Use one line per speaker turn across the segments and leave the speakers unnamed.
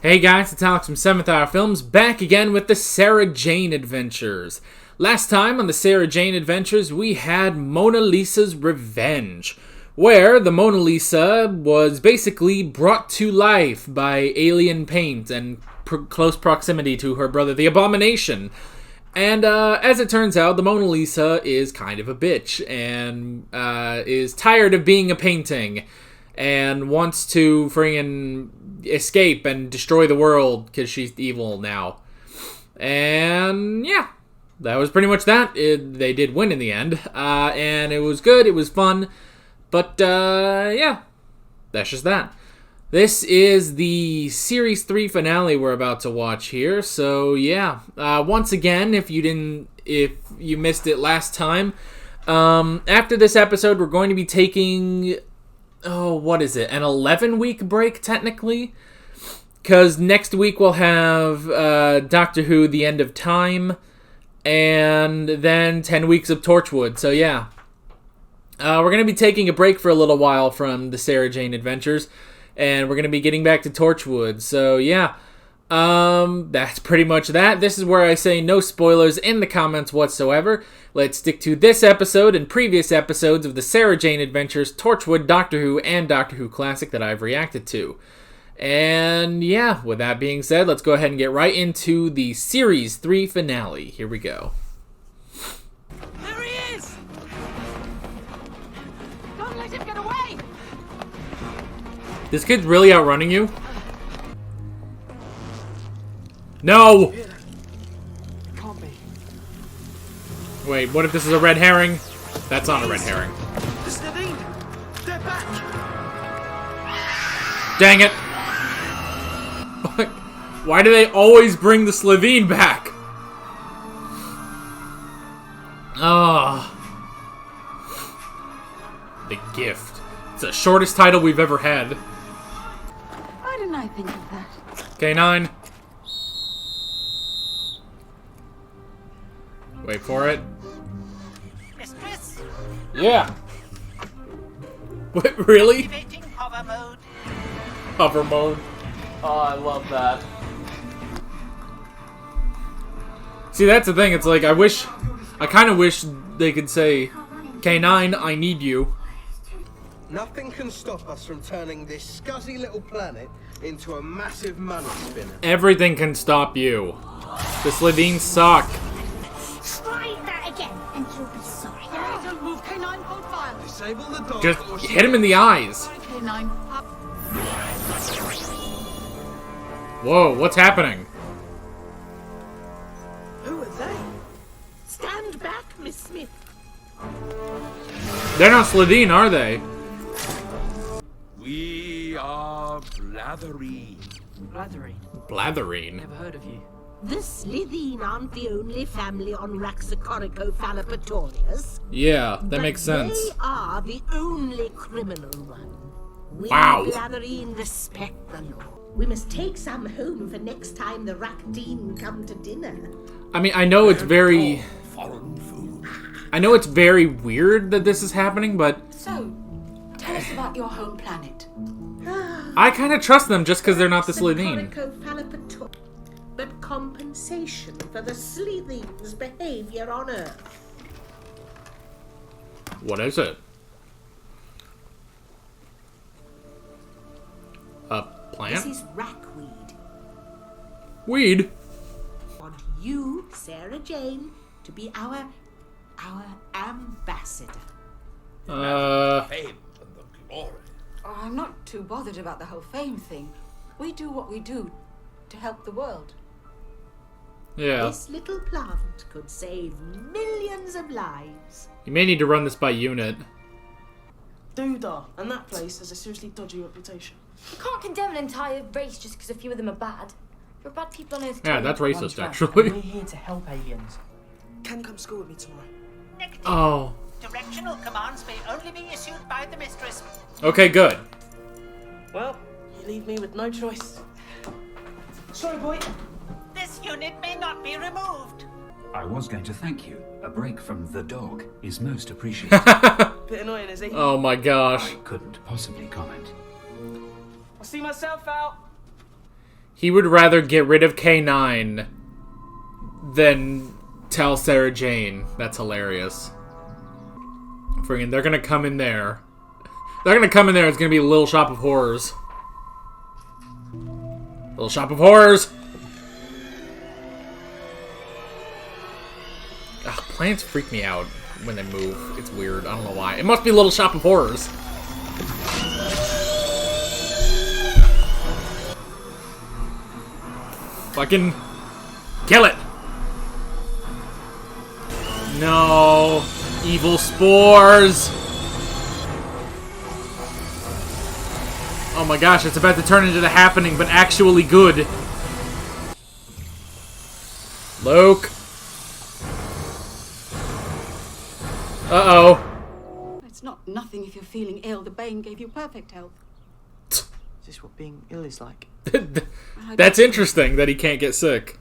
Hey guys, it's Alex from 7th Hour Films, back again with the Sarah Jane Adventures. Last time on the Sarah Jane Adventures, we had Mona Lisa's Revenge, where the Mona Lisa was basically brought to life by alien paint and close proximity to her brother, the Abomination. And as it turns out, the Mona Lisa is kind of a bitch, and is tired of being a painting, and wants to friggin' escape and destroy the world because she's evil now. And yeah, that was pretty much that. They did win in the end, and it was good, it was fun, but yeah, that's just that. This is the Series 3 finale we're about to watch here, so yeah. Once again, if you missed it last time, after this episode we're going to be taking... what is it? An 11-week break, technically? Because next week we'll have Doctor Who, The End of Time, and then 10 weeks of Torchwood, so yeah. We're going to be taking a break for a little while from the Sarah Jane Adventures, and we're going to be getting back to Torchwood, so yeah. That's pretty much that. This is where I say no spoilers in the comments whatsoever. Let's stick to this episode and previous episodes of the Sarah Jane Adventures, Torchwood, Doctor Who, and Doctor Who Classic that I've reacted to. And yeah, with that being said, let's go ahead and get right into the Series 3 finale. Here we go.
There he is! Don't let him get away!
This kid's really outrunning you? No!
Can't be.
Wait, what if this is a red herring? That's not a red herring.
The Slovene! They're back!
Dang it! Why do they always bring the Slovene back? Ah. The Gift. It's the shortest title we've ever had.
Why didn't I think of that?
K9. Wait for it.
Mistress,
Yeah. Wait, really?
activating hover mode.
Hover mode. Oh, I love that. See, that's the thing. It's like, I kind of wish they could say, K9, I need you.
Nothing can stop us from turning this scuzzy little planet into a massive money spinner.
Everything can stop you. The Slovenes suck.
Try that again, and you'll be sorry.
Don't move, K9, hold fire!
Disable the dog.
Just hit him in the eyes.
K9, up.
Whoa, what's happening?
Who are they? Stand back, Miss Smith.
They're not Slovene, are they?
We are Blatherine.
Blatherine.
Blatherine.
Never heard of you.
The Slitheen aren't the only family on Raxacoricophalopatorius.
Yeah, that makes sense.
They are the only criminal one. We
Wow.
Blatherine respect the law. We must take some home for next time the Rakdeen come to dinner.
I mean, I know it's very...
Foreign food.
I know it's very weird that this is happening, but
So, tell us about your home planet.
I kind of trust them just because they're not the Slovene.
Raxacoricophalopatorius. But compensation for the Slitheen's behavior on Earth.
What is it? A plant?
This is rackweed.
Weed?
Want you, Sarah Jane, to be our ambassador.
Fame and the glory.
Oh, I'm not too bothered about the whole fame thing. We do what we do to help the world.
Yeah.
This little plant could save millions of lives.
You may need to run this by unit.
Doodah, and that place has a seriously dodgy reputation.
You can't condemn an entire race just because a few of them are bad. There are bad people on Earth
Yeah,
too.
that's
One
racist,
track,
actually.
and we're here to help aliens. Can you come to school with me tomorrow?
Negative.
Oh.
Directional commands may only be issued by the mistress.
Okay, good.
Well, you leave me with no choice. Sorry, boy.
This unit may not be removed.
I was going to thank you. A break from the dog is most appreciated.
Bit annoying, is he?
Oh my gosh.
I couldn't possibly comment.
I'll see myself out.
He would rather get rid of K9 than tell Sarah Jane. That's hilarious. Friggin', they're gonna come in there. They're gonna come in there, it's gonna be a Little Shop of Horrors. Little Shop of Horrors! Ugh, plants freak me out when they move. It's weird. I don't know why. It must be Little Shop of Horrors. Fucking kill it. No. Evil spores. Oh my gosh, it's about to turn into The Happening, but actually good. Luke. Uh-oh.
It's not nothing if you're feeling ill. The Bane gave you perfect health.
Is this what being ill is like?
That's interesting that he can't get sick.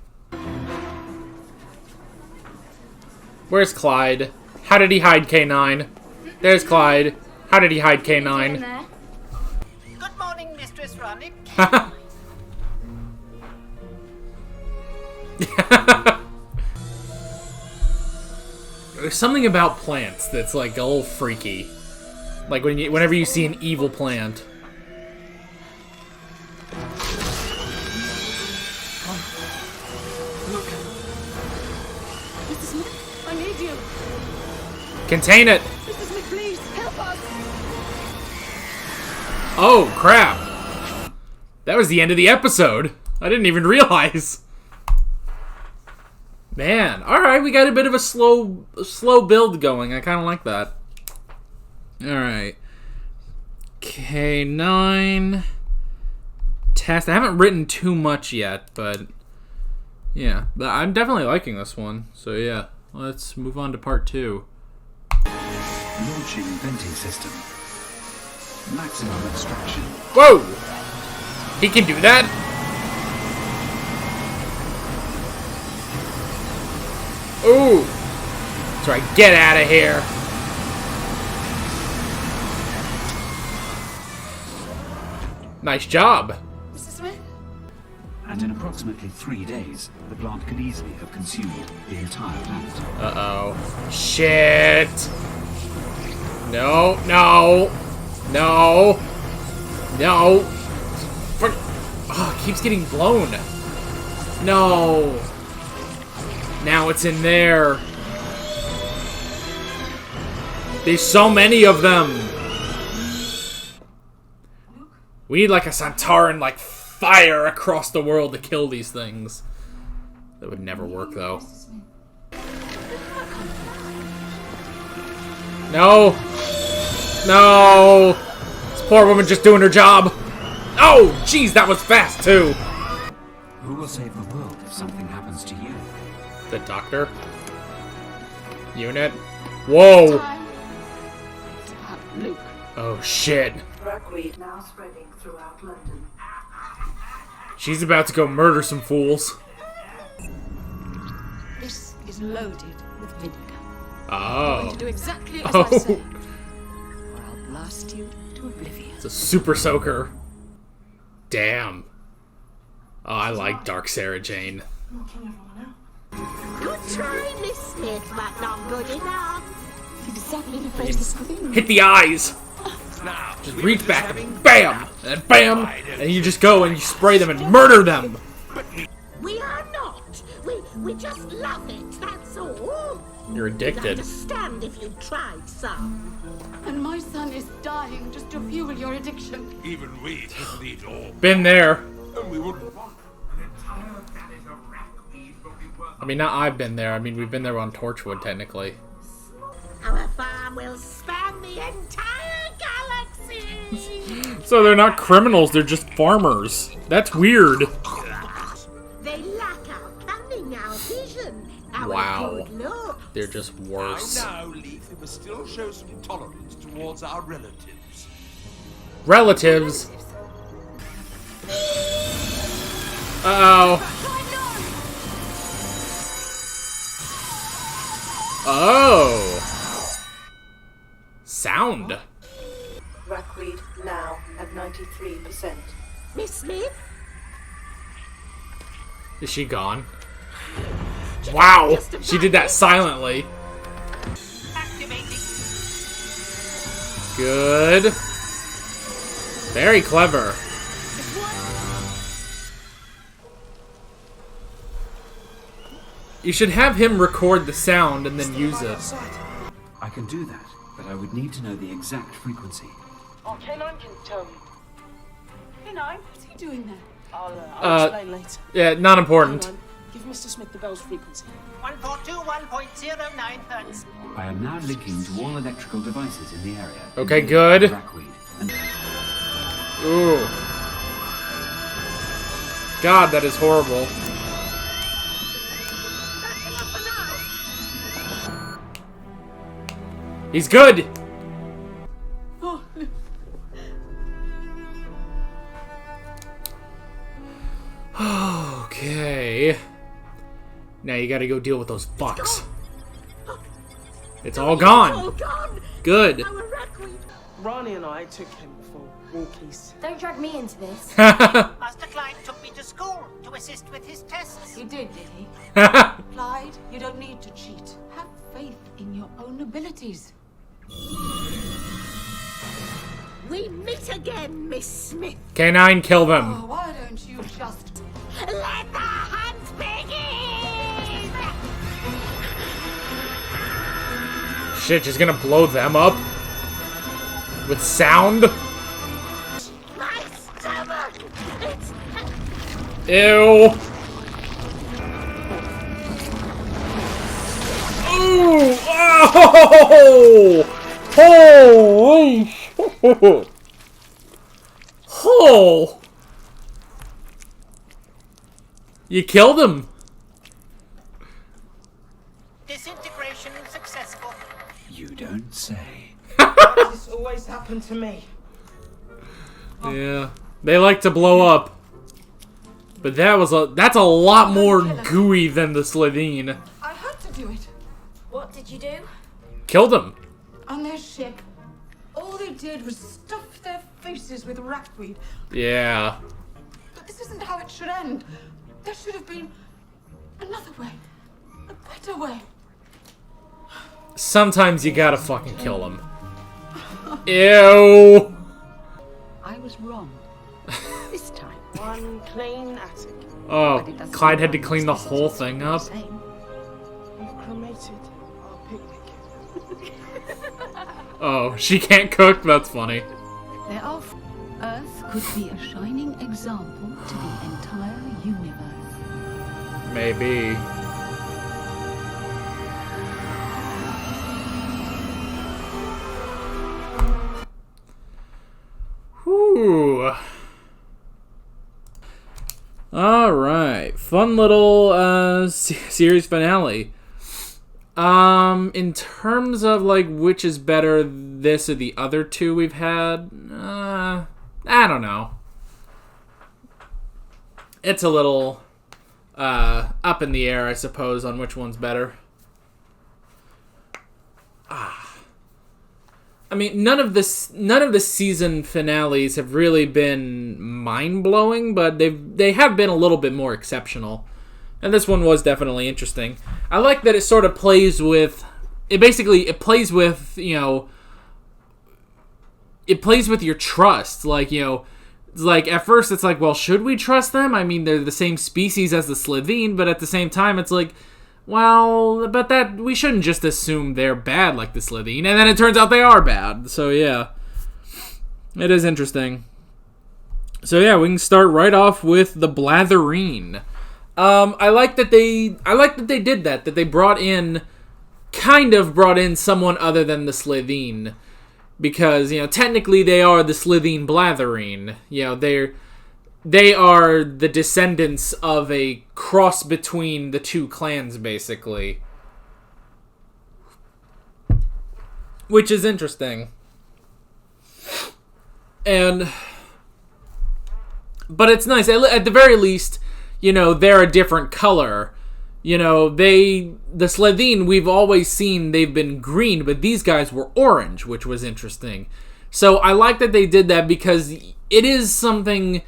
Where's Clyde? How did he hide K9? There's Clyde. How did he hide K9?
Good morning, Mistress Ronnie.
There's something about plants that's like a little freaky. Like whenever you see an evil plant.
Mr. Smith, I need you.
Contain it!
Mr. Smith, please, help us.
Oh, crap. That was the end of the episode. I didn't even realize. Man, alright, we got a bit of a slow build going. I kind of like that. Alright. K9. Test. I haven't written too much yet, but yeah. I'm definitely liking this one. So yeah, let's move on to part 2.
Launching venting system. Maximum extraction.
Whoa! He can do that? Ooh! That's right, get out of here! Nice job!
Mr. Smith?
And in approximately 3 days, the plant could easily have consumed the entire planet.
Uh-oh. Shit! No, no! No! No! Oh, it keeps getting blown. No! Now it's in there. There's so many of them. We need like a Santaran like fire across the world to kill these things. That would never work though. No! No! This poor woman just doing her job. Oh, jeez, that was fast too.
Who will save the world if something happens to you?
The doctor? Unit? Whoa!
Luke.
Oh shit.
Ragweed now spreading throughout London.
She's about to go murder some fools.
This is loaded with vinegar.
Oh.
I'm going to do exactly as I say, or I'll blast you to oblivion.
It's a super soaker. Damn. Oh, I like Dark Sarah Jane.
Good try, Miss Smith, but not good enough.
Exactly the place to scream.
Hit the eyes.
Now,
Just reach back and bam, and bam, and you just go and you spray them and murder them.
We are not. We just love it, that's all.
You're
You'd
addicted.
understand if you tried some.
And my son is dying just to fuel your addiction.
even we didn't need all.
Been there.
And we wouldn't want.
I mean, not I've been there. I mean, we've been there on Torchwood, technically.
Our farm will span the entire galaxy.
So they're not criminals, they're just farmers. That's weird.
They lack our cunning, our vision, our
Wow.
good look.
They're just worse.
Now, Leaf, we must still show some tolerance towards our relatives.
Relatives? Uh-oh. Oh. Sound.
Ragweed now at 93%.
Miss Smith?
Is she gone? Wow! She did that silently. Good. Very clever. You should have him record the sound and then use it.
I can do that, but I would need to know the exact frequency.
Oh, K9 can tell me.
K9, what's he doing there?
I'll explain later.
Yeah, not important.
K9, give Mr. Smith the bell's frequency.
142.1.09 hertz.
I am now linking to all electrical devices in the area.
Okay, good.
Rackweed and
Ooh. God, that is horrible. He's good! Okay. Now you gotta go deal with those fucks. It's all gone! Good.
Ronnie and I took him for walkies.
Don't drag me into this.
Master Clyde took me to school to assist with his tests.
You did he? Clyde, you don't need to cheat. Have faith in your own abilities.
We meet again, Miss Smith.
K9, kill them.
Oh, why don't you just...
Let the hunt begin!
Shit, she's gonna blow them up? With sound?
My stomach! It's...
Ew. Ooh! Oh! Holy shit! Oh! You killed him.
Disintegration successful.
you don't say.
This always happened to me.
Yeah, they like to blow up. But that's a lot more gooey than the Slitheen.
I had to do it.
What did you do?
Killed him.
On their ship, all they did was stuff their faces with rackweed.
Yeah.
But this isn't how it should end. There should have been another way. A better way.
Sometimes you gotta fucking kill him. Ew.
I was wrong. This time.
One clean attic.
Oh, Clyde had to clean the whole thing up.
We've cremated our picnic.
Oh, she can't cook? That's funny.
There are Earth could be a shining example to the entire universe.
Maybe. Whew. Alright. Fun little series finale. In terms of like which is better, this or the other two we've had, I don't know. It's a little up in the air, I suppose, on which one's better. I mean, none of the season finales have really been mind-blowing, but they have been a little bit more exceptional. And this one was definitely interesting. I like that it sort of plays with... It plays with, it plays with your trust. Like, like, at first it's like, well, should we trust them? I mean, they're the same species as the Slitheen, but at the same time, it's like, well, but that we shouldn't just assume they're bad like the Slitheen. And then it turns out they are bad. So, yeah. It is interesting. So, yeah, we can start right off with the Blathereen. I like that they did that they brought in someone other than the Slitheen, because technically they are the Slitheen Blathereen. They are the descendants of a cross between the two clans, basically, which is interesting. But it's nice at the very least. They're a different color. The Slitheen, we've always seen they've been green, but these guys were orange, which was interesting. So I like that they did that, because it is something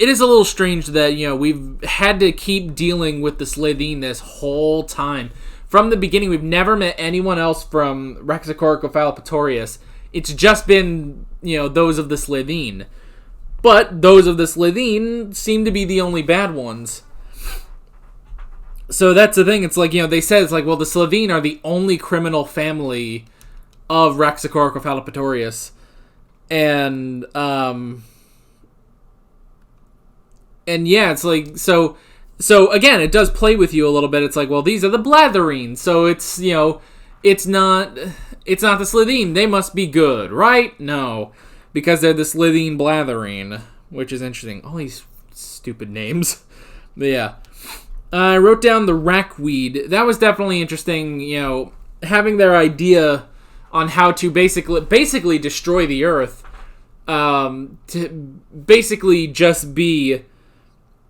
it is a little strange that, we've had to keep dealing with the Slitheen this whole time. From the beginning, we've never met anyone else from Raxacoricophalopatorius. It's just been, those of the Slitheen. But those of the Slitheen seem to be the only bad ones. So that's the thing. It's like, they said, it's like, well, the Slitheen are the only criminal family of Raxacoricophalopatorius. And yeah, it's like, so again, it does play with you a little bit. It's like, well, these are the Blatherines, so it's, it's not the Slitheen. They must be good, right? No, because they're the Slitheen Blatherine, which is interesting. All these stupid names. But yeah. I wrote down the Rackweed. That was definitely interesting, having their idea on how to basically destroy the Earth, to basically just be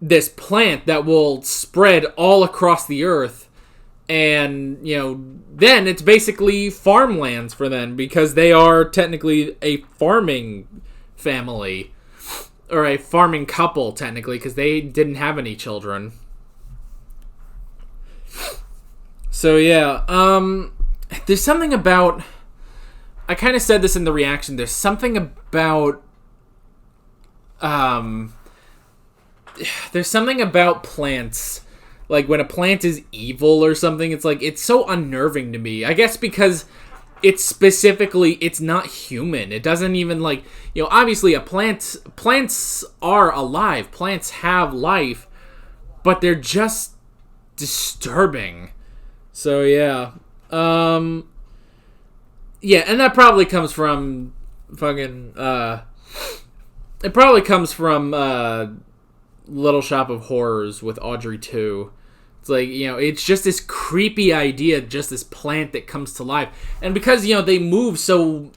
this plant that will spread all across the Earth, and, then it's basically farmlands for them, because they are technically a farming family, or a farming couple, technically, because they didn't have any children. So yeah, there's something about, I kind of said this in the reaction, there's something about, there's something about plants, like when a plant is evil or something, it's like, it's so unnerving to me. I guess because it's not human. It doesn't even, like, obviously plants are alive, plants have life, but they're just disturbing. So yeah. Yeah, and that probably comes from fucking, it probably comes from, Little Shop of Horrors with Audrey 2. It's like, it's just this creepy idea, just this plant that comes to life. And because, they move so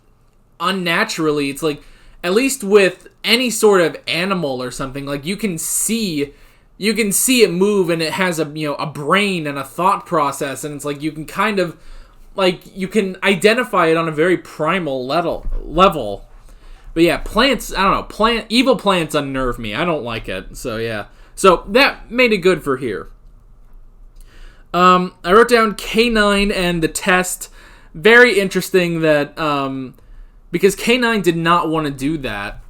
unnaturally, it's like, at least with any sort of animal or something, like, you can see it move, and it has a brain and a thought process, and it's like, you can kind of, like, you can identify it on a very primal level. But yeah, plants, I don't know, evil plants unnerve me. I don't like it. So yeah. So that made it good for here. I wrote down K9 and the test. Very interesting that, because K9 did not want to do that.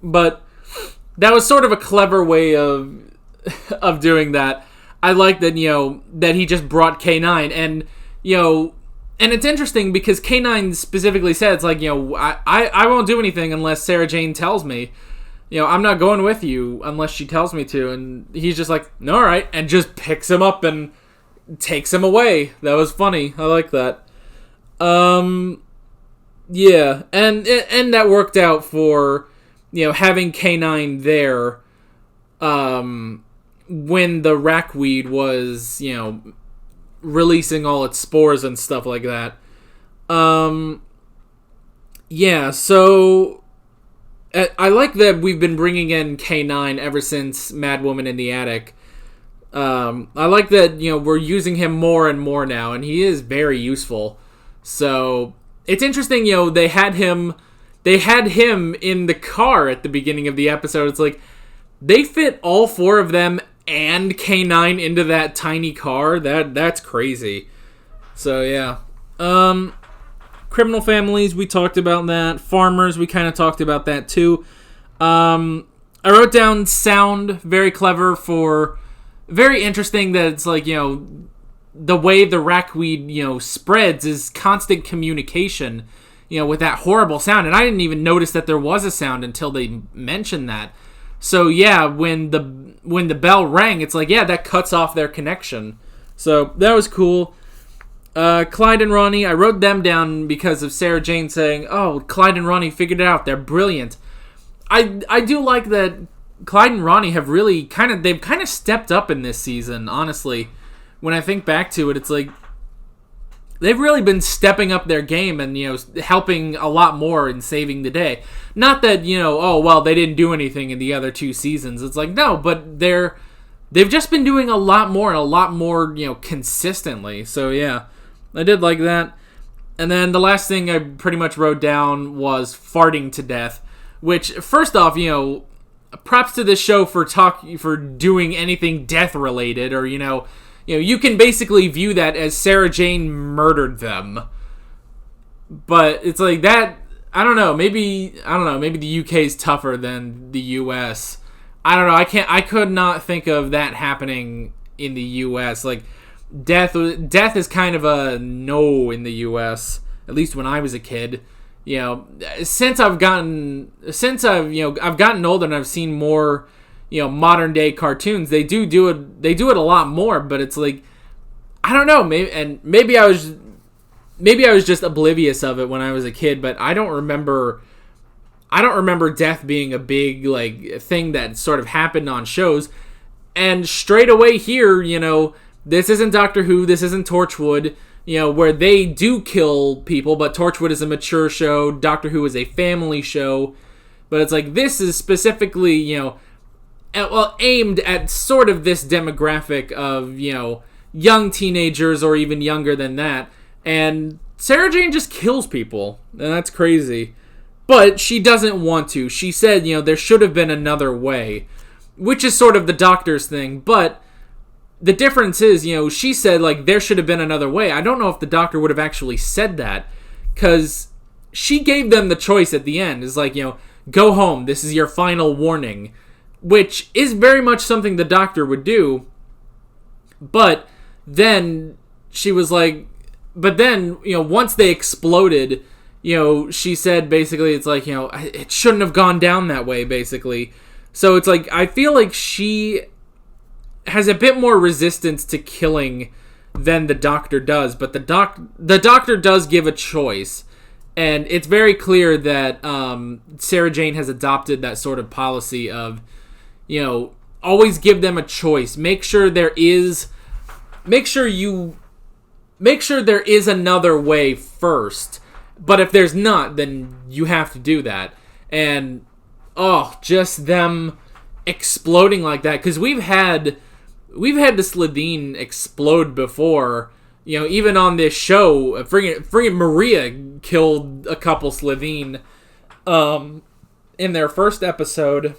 But that was sort of a clever way of doing that. I like that, that he just brought K9, and, and it's interesting because K9 specifically said, it's like, I won't do anything unless Sarah Jane tells me. I'm not going with you unless she tells me to. And he's just like, no, all right, and just picks him up and takes him away. That was funny. I like that. Yeah, and that worked out for, having K9 there, when the Rackweed was, releasing all its spores and stuff like that. Yeah, so I like that we've been bringing in K9 ever since Mad Woman in the Attic. I like that, we're using him more and more now, and he is very useful. So it's interesting, they had him in the car at the beginning of the episode. It's like, they fit all four of them and K9 into that tiny car. That's crazy. So yeah. Criminal families, we talked about that. Farmers, we kind of talked about that too. I wrote down sound, very clever, for very interesting that it's like, the way the Rackweed, spreads is constant communication, with that horrible sound. And I didn't even notice that there was a sound until they mentioned that. So yeah, when the bell rang, it's like, yeah, that cuts off their connection. So that was cool. Clyde and Ronnie, I wrote them down because of Sarah Jane saying, oh, Clyde and Ronnie figured it out, they're brilliant. I do like that Clyde and Ronnie have really they've kind of stepped up in this season, honestly. When I think back to it, it's like, they've really been stepping up their game and, helping a lot more in saving the day. Not that, oh, well, they didn't do anything in the other two seasons. It's like, no, but they've just been doing a lot more and a lot more, consistently. So, yeah, I did like that. And then the last thing I pretty much wrote down was farting to death. Which, first off, props to this show for doing anything death related, or you can basically view that as Sarah Jane murdered them. But it's like that. I don't know. Maybe the UK is tougher than the US. I don't know. I could not think of that happening in the US. Like death is kind of a no in the US. At least when I was a kid. Since I've gotten older and I've seen more, modern day cartoons, they do it a lot more, but it's like, I don't know, maybe I was just oblivious of it when I was a kid, but I don't remember death being a big like thing that sort of happened on shows. And straight away here, this isn't Doctor Who, this isn't Torchwood, where they do kill people, but Torchwood is a mature show, Doctor Who is a family show. But it's like, this is specifically, aimed at sort of this demographic of, young teenagers or even younger than that. And Sarah Jane just kills people, and that's crazy. But she doesn't want to. She said, there should have been another way, which is sort of the Doctor's thing, but the difference is, she said, like, there should have been another way. I don't know if the Doctor would have actually said that, because she gave them the choice at the end. It's like, go home. This is your final warning, which is very much something the Doctor would do. But then she was like, once they exploded, she said basically, it's like, it shouldn't have gone down that way, basically. So it's like, I feel like she has a bit more resistance to killing than the Doctor does, but the Doctor does give a choice, and it's very clear that Sarah Jane has adopted that sort of policy of, always give them a choice. Make sure there is another way first, but if there's not, then you have to do that. And just them exploding like that, because we've had the Slitheen explode before, even on this show. Friggin' Maria killed a couple Slitheen in their first episode.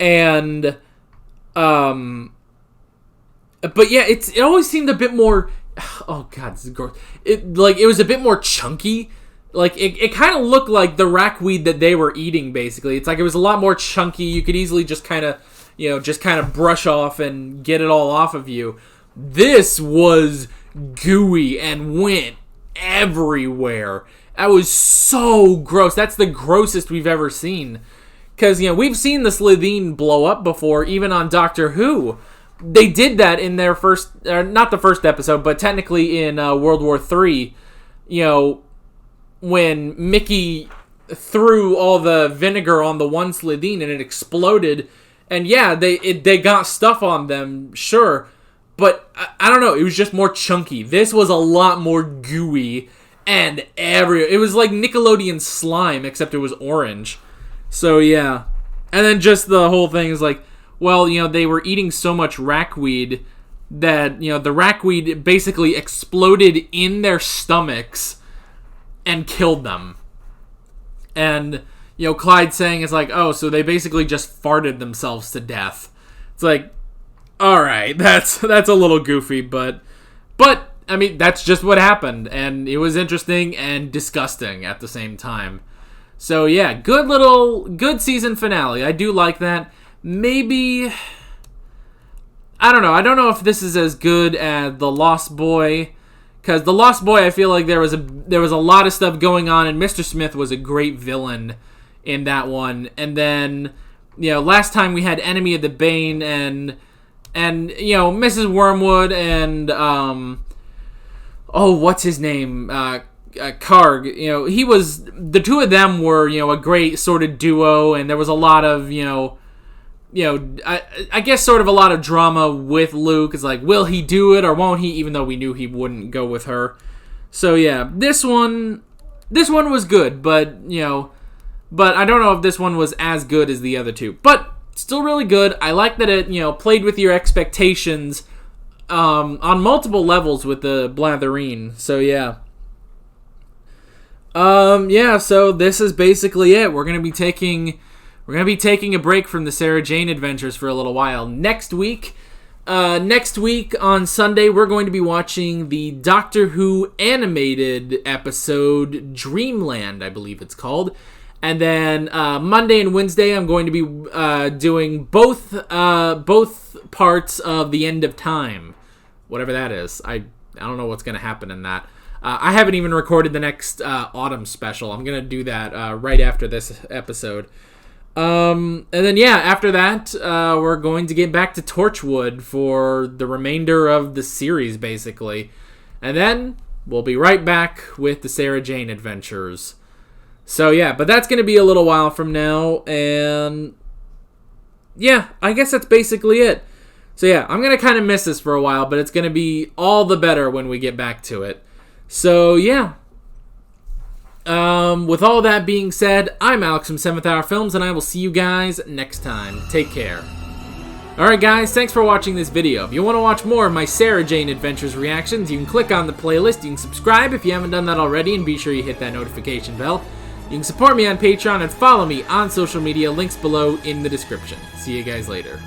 And but yeah, it always seemed a bit more, oh god, this is gross. It was a bit more chunky. Like, it kind of looked like the rackweed that they were eating, basically. It's like it was a lot more chunky. You could easily just kind of brush off and get it all off of you. This was gooey and went everywhere. That was so gross. That's the grossest we've ever seen. Because, we've seen the Slitheen blow up before, even on Doctor Who. They did that in their first, not the first episode, but technically in World War III, when Mickey threw all the vinegar on the one Slitheen and it exploded, and yeah, they got stuff on them, sure, but I don't know, it was just more chunky. This was a lot more gooey, and it was like Nickelodeon slime, except it was orange. So yeah, and then just the whole thing is like, well, they were eating so much rackweed that, the rackweed basically exploded in their stomachs and killed them. And, Clyde saying it's like, oh, so they basically just farted themselves to death. It's like, alright, that's a little goofy, but, I mean, that's just what happened, and it was interesting and disgusting at the same time. So, yeah, good season finale. I do like that. Maybe, I don't know if this is as good as The Lost Boy, because The Lost Boy, I feel like there was a lot of stuff going on, and Mr. Smith was a great villain in that one. And then, last time we had Enemy of the Bane and Mrs. Wormwood and what's his name? Karg. He was, the two of them were, a great sort of duo, and there was a lot of, I guess sort of a lot of drama with Luke. It's like, will he do it or won't he? Even though we knew he wouldn't go with her. So yeah, this one was good, but I don't know if this one was as good as the other two. But still really good. I like that it played with your expectations on multiple levels with the Blatherine. So yeah. Yeah, so this is basically it. We're gonna be taking a break from the Sarah Jane Adventures for a little while. Next week on Sunday, we're going to be watching the Doctor Who animated episode Dreamland, I believe it's called. And then Monday and Wednesday, I'm going to be doing both parts of The End of Time, whatever that is. I don't know what's going to happen in that. I haven't even recorded the next autumn special. I'm going to do that right after this episode. And then, yeah, after that, we're going to get back to Torchwood for the remainder of the series, basically. And then we'll be right back with the Sarah Jane Adventures. So, yeah, but that's going to be a little while from now. And, yeah, I guess that's basically it. So, yeah, I'm going to kind of miss this for a while, but it's going to be all the better when we get back to it. So, yeah. With all that being said, I'm Alex from 7th Hour Films, and I will see you guys next time. Take care. Alright guys, thanks for watching this video. If you want to watch more of my Sarah Jane Adventures reactions, you can click on the playlist, you can subscribe if you haven't done that already, and be sure you hit that notification bell. You can support me on Patreon and follow me on social media, links below in the description. See you guys later.